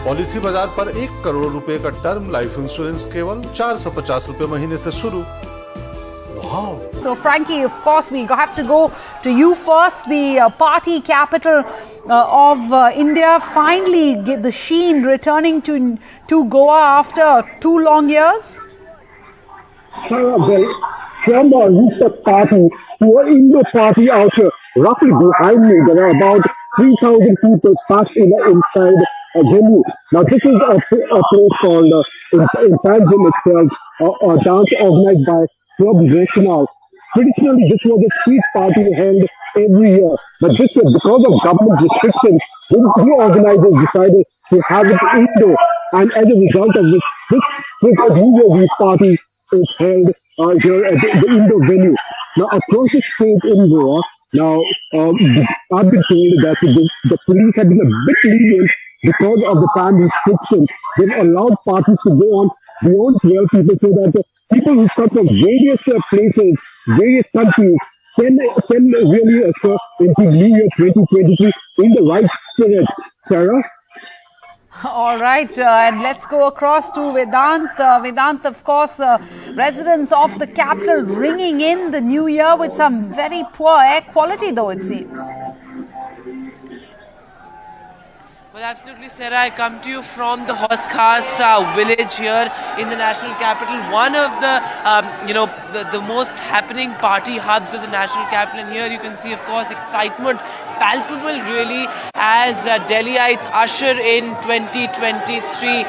Policy बाजार पर 1 करोड़ रुपए का टर्म लाइफ इंश्योरेंस केवल 450 रुपए महीने से शुरू। Wow. So Frankie, of course, we have to go to you first, the party capital of India. Finally, the sheen returning to Goa after 2 long years. Well, from a rooftop party to an indoor party out here, roughly behind me, there are about 3,000 people packed inside a venue. Now, this is a place called Infanzim itself, a dance organized by Club Rational. Traditionally, this was a street party held every year, but this year, because of government restrictions, the organizers decided to have it indoor, and as a result of this New Year's Eve party is held here at the indoor venue. Now, across the state in Goa, now I've been told that the police have been a bit lenient because of the time restrictions. They've allowed parties to go on beyond 12 people so that people who come from various places, various countries, can really occur into New Year 2023 in the right spirit. Sarah? All right, and let's go across to Vedant. Vedant, of course, residents of the capital ringing in the new year with some very poor air quality, though, it seems. Well, absolutely, Sarah. I come to you from the Horse Khas village here in the national capital. One of the the most happening party hubs of the national capital. And here you can see, of course, excitement palpable really as Delhiites usher in 2023.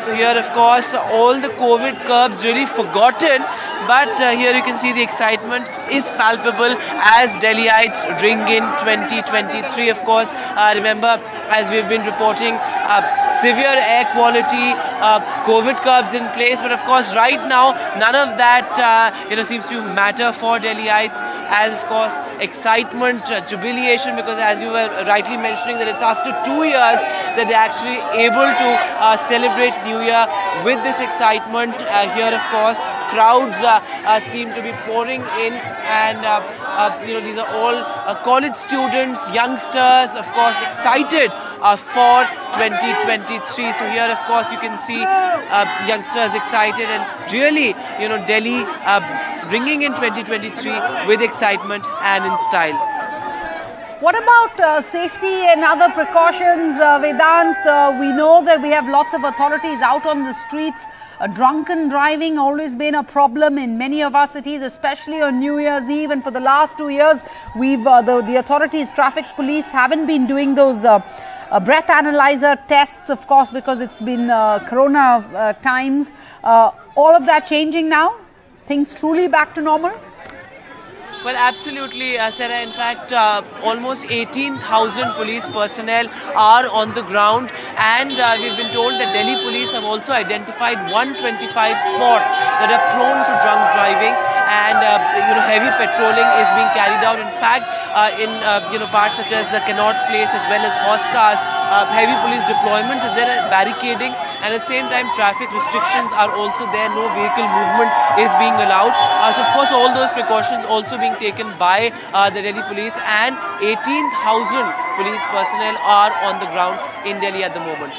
So here, of course, all the COVID curbs really forgotten. But here you can see the excitement is palpable as Delhiites ring in 2023. Of course, remember, as we've been reporting, severe air quality, COVID curbs in place. But of course, right now, none of that seems to matter for Delhiites. As of course, excitement, jubilation, because as you were rightly mentioning, that it's after 2 years that they're actually able to celebrate New Year with this excitement. Here, of course, crowds seem to be pouring in, and these are all college students, youngsters, of course, excited for 2023. So here, of course, you can see youngsters excited, and really, Delhi ringing in 2023 with excitement and in style. What about safety and other precautions, Vedant? We know that we have lots of authorities out on the streets. Drunken driving always been a problem in many of our cities, especially on New Year's Eve. And for the last 2 years, we've the authorities, traffic police, haven't been doing those breath analyzer tests, of course, because it's been corona times. All of that changing now? Things truly back to normal? Well, absolutely, Sarah. In fact, almost 18,000 police personnel are on the ground, and we've been told that Delhi police have also identified 125 spots that are prone to drunk driving, and heavy patrolling is being carried out. In fact, in parts such as the Connaught Place as well as Horse Cars, heavy police deployment is there, barricading, and at the same time traffic restrictions are also there. No vehicle movement is being allowed. So of course, all those precautions also being taken by the Delhi police, and 18,000 police personnel are on the ground in Delhi at the moment.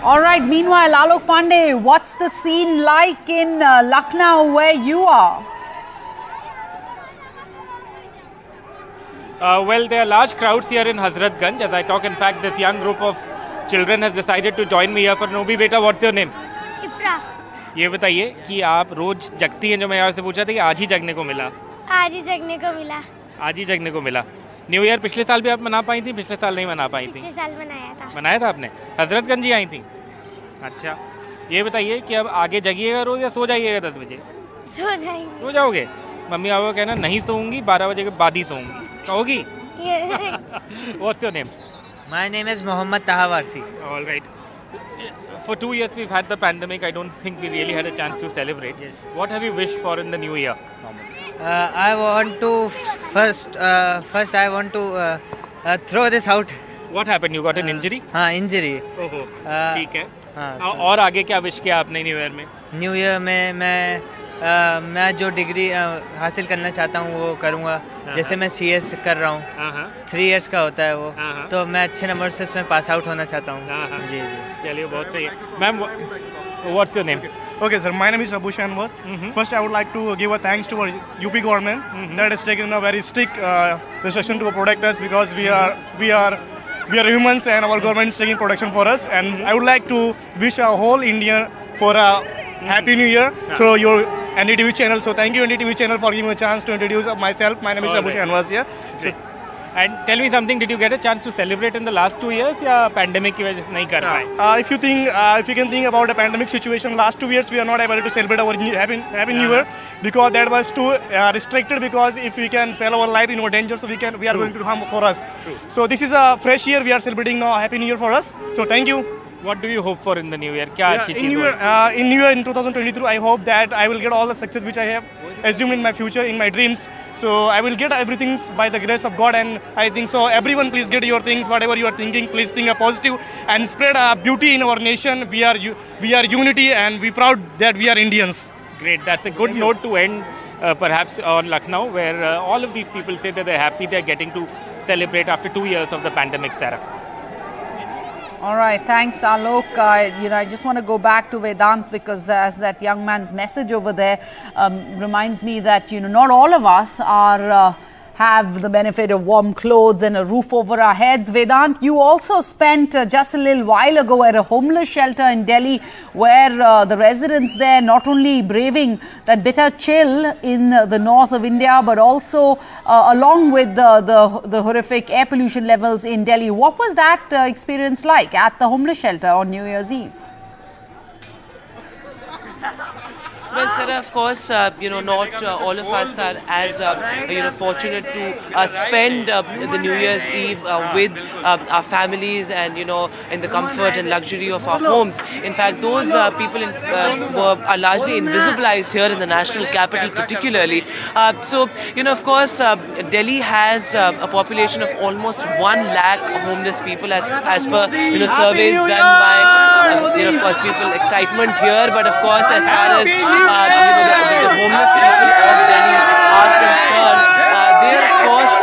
All right. Meanwhile, Alok Pandey, what's the scene like in Lucknow where you are? Well, there are large crowds here in Hazratganj. As I talk, in fact, this young group of children has decided to join me here for Nobi. Beta, what's your name? Ifra. ये बताइए कि आप रोज जगती हैं, जो मैं आपसे पूछा था कि आज ही जगने को मिला? आज ही जगने को मिला। आज ही जगने को मिला। न्यू ईयर पिछले साल भी आप मना पाई थी? पिछले साल नहीं मना पाई थी? पिछले साल मनाया था। मनाया था आपने? हजरतगंज ही आई थी? अच्छा, ये बताइए कि अब आगे जगिएगा रोज या सो जाइएगा 10 बजे? सो जाएंगे। सो जाओगे? मम्मी पापा कहना नहीं सोऊंगी, 12 बजे के बाद ही सोऊंगी, कहोगी? What's your name? My name is Mohammad Taha Warsi. All right. For 2 years we've had the pandemic. I don't think we really had a chance to celebrate. Yes. What have you wished for in the new year? I want to first I want to throw this out. What happened? You got an injury? हाँ, injury. ओहो, ठीक है. हाँ, और आगे क्या wish किया आपने न्यू ईयर में? न्यू ईयर में मैं मैं जो डिग्री हासिल करना चाहता हूँ वो करूँगा. जैसे मैं CS कर रहा हूँ, 3 years का होता है वो, तो मैं अच्छे नंबर से इसमें पास आउट होना चाहता हूँ. जी जी. चलिए बहुत सही है. Ma'am, what's your name? Okay, sir. My name is Abu Shanwas. First, I would like to give a thanks to our UP government that has taken a very strict restriction to protect us because we are humans and our government is taking protection for us. And I would like to wish our whole India for a happy New Year through your NDTV channel. So thank you NDTV channel for giving me a chance to introduce myself. My name is Abu Shanwas here. And tell me something, did you get a chance to celebrate in the last 2 years या pandemic की वजह से नहीं कर पाए? If you can think about the pandemic situation, last 2 years we are not able to celebrate our happy New Year because that was too restricted. Because if we can fail our life in our danger, so we are going to harm for us. So this is a fresh year. We are celebrating now. Happy New Year for us. So thank you. What do you hope for in the new year? क्या अच्छी चीज़ हो? In New Year in 2023, I hope that I will get all the success which I have assumed in my future, in my dreams. So I will get everything by the grace of God, and I think so. Everyone, please get your things, whatever you are thinking. Please think a positive and spread beauty in our nation. We are unity, and we proud that we are Indians. Great. That's a good note to end. Perhaps on Lucknow, where all of these people say that they're happy they're getting to celebrate after 2 years of the pandemic, Sarah. All right, thanks, Alok. I just want to go back to Vedant because as that young man's message over there reminds me that, not all of us are have the benefit of warm clothes and a roof over our heads. Vedant, you also spent just a little while ago at a homeless shelter in Delhi where the residents there not only braving that bitter chill in the north of India, but also along with the horrific air pollution levels in Delhi. What was that experience like at the homeless shelter on New Year's Eve? Well, Sarah, of course, not all of us are as, fortunate to spend the New Year's Eve with our families and, in the comfort and luxury of our homes. In fact, those people are largely invisibilized here in the national capital particularly. Of course, Delhi has a population of almost 1 lakh homeless people as per, surveys done by, of course, people excitement here. But of course, as far as the homeless people of Delhi are concerned, they are of course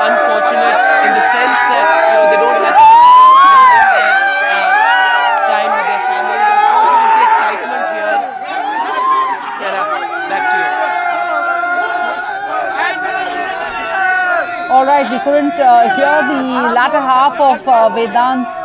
unfortunate in the sense that they don't have their time with their families. And of course, you can see excitement here. Sarah, back to you. All right, we couldn't hear the latter half of Vedant's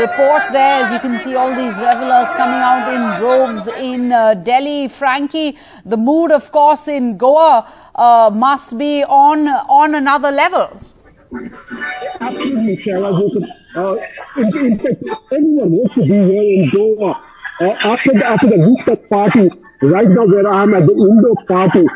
report there. As you can see, all these revelers coming out in droves in Delhi. Frankie, the mood, of course, in Goa must be on another level. Absolutely, Sarah. In fact, anyone wants to be here in Goa after the rooftop party, right now where I am at the indoor party,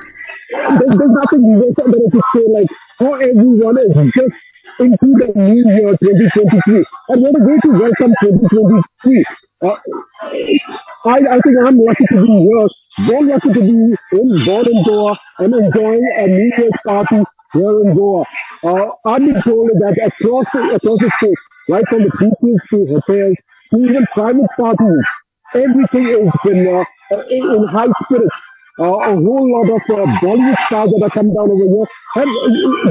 there's nothing better than to say like how everyone is just into the new year 2023. And what a way to welcome 2023. I think I'm lucky to be here, born lucky to be born in Goa and enjoying a New Year's party here in Goa. I've been told that across the state, right from the beaches to hotels to even private parties, everything is in high spirits. A whole lot of Bollywood stars that have come down over here have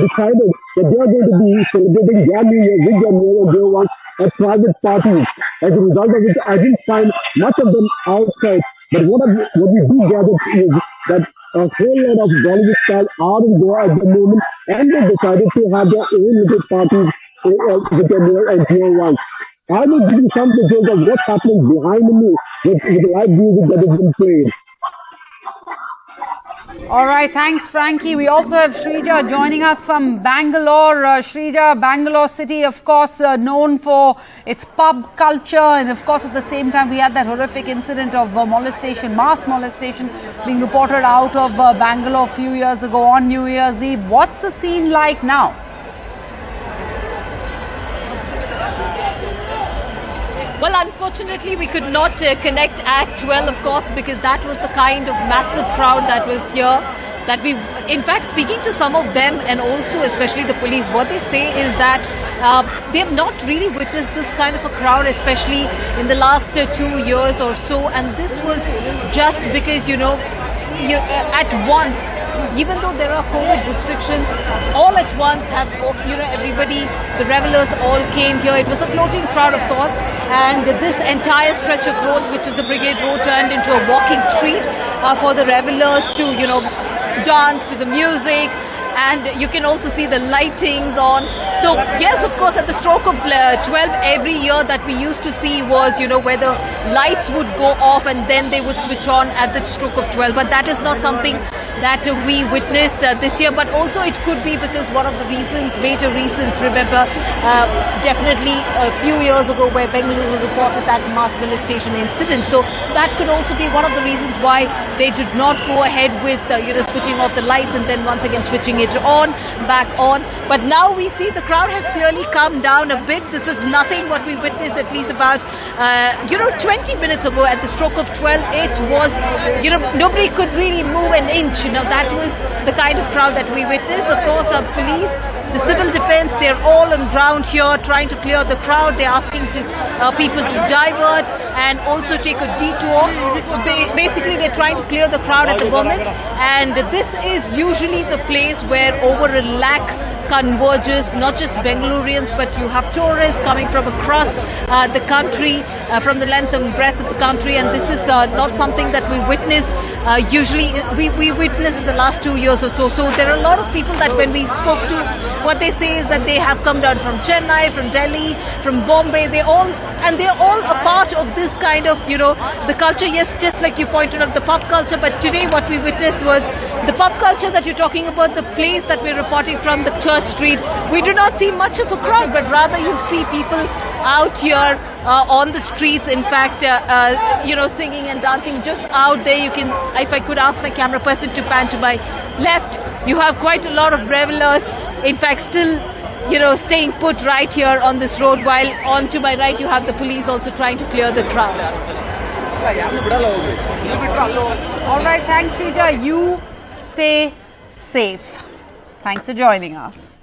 decided that they are going to be celebrating their New Year with their New Year ones at private parties. As a result of which, I didn't find much of them outside. But what we do gather is that a whole lot of Bollywood stars are in Goa at the moment, and they decided to have their own little parties with their New Year ones. I will give you some details of what's happening behind me with the live music that has been played. All right, thanks, Frankie. We also have Shrija joining us from Bangalore. Shrija, Bangalore city, of course, known for its pub culture. And of course, at the same time, we had that horrific incident of mass molestation being reported out of Bangalore a few years ago on New Year's Eve. What's the scene like now? Well, unfortunately, we could not connect at 12, of course, because that was the kind of massive crowd that was here. That we, in fact, speaking to some of them and also especially the police, what they say is that they have not really witnessed this kind of a crowd, especially in the last 2 years or so. And this was just because, at once, even though there are COVID restrictions, all at once have, everybody, the revelers all came here. It was a floating crowd, of course, and this entire stretch of road, which is the Brigade Road, turned into a walking street for the revelers to, dance to the music. And you can also see the lightings on. So yes, of course, at the stroke of 12 every year that we used to see was, where the lights would go off and then they would switch on at the stroke of 12. But that is not something that we witnessed this year. But also it could be because one of the reasons, major reasons, remember, definitely a few years ago where Bengaluru reported that mass molestation incident. So that could also be one of the reasons why they did not go ahead with, switching off the lights and then once again switching it back on. But now we see the crowd has clearly calmed down a bit. This is nothing what we witnessed at least about 20 minutes ago at the stroke of 12. It was, nobody could really move an inch. That was the kind of crowd that we witnessed. Of course, our police, the civil defense, they're all on ground here trying to clear the crowd. They're asking people to divert and also take a detour. Basically, they're trying to clear the crowd at the moment. And this is usually the place where over 1 lakh converges, not just Bengalurians, but you have tourists coming from across the country, from the length and breadth of the country. And this is not something that we witness. Usually, we witnessed in the last 2 years or so. So there are a lot of people that when we spoke to, what they say is that they have come down from Chennai, from Delhi, from Bombay. They're all a part of this kind of, the culture. Yes, just like you pointed out, the pop culture. But today what we witnessed was the pop culture that you're talking about, the place that we're reporting from, the Church Street. We do not see much of a crowd, but rather you see people out here on the streets. In fact, singing and dancing just out there. You can, if I could ask my camera person to pan to my left, you have quite a lot of revelers. In fact, still, staying put right here on this road, while on to my right you have the police also trying to clear the crowd. All right, thanks, Shrija. You stay safe. Thanks for joining us.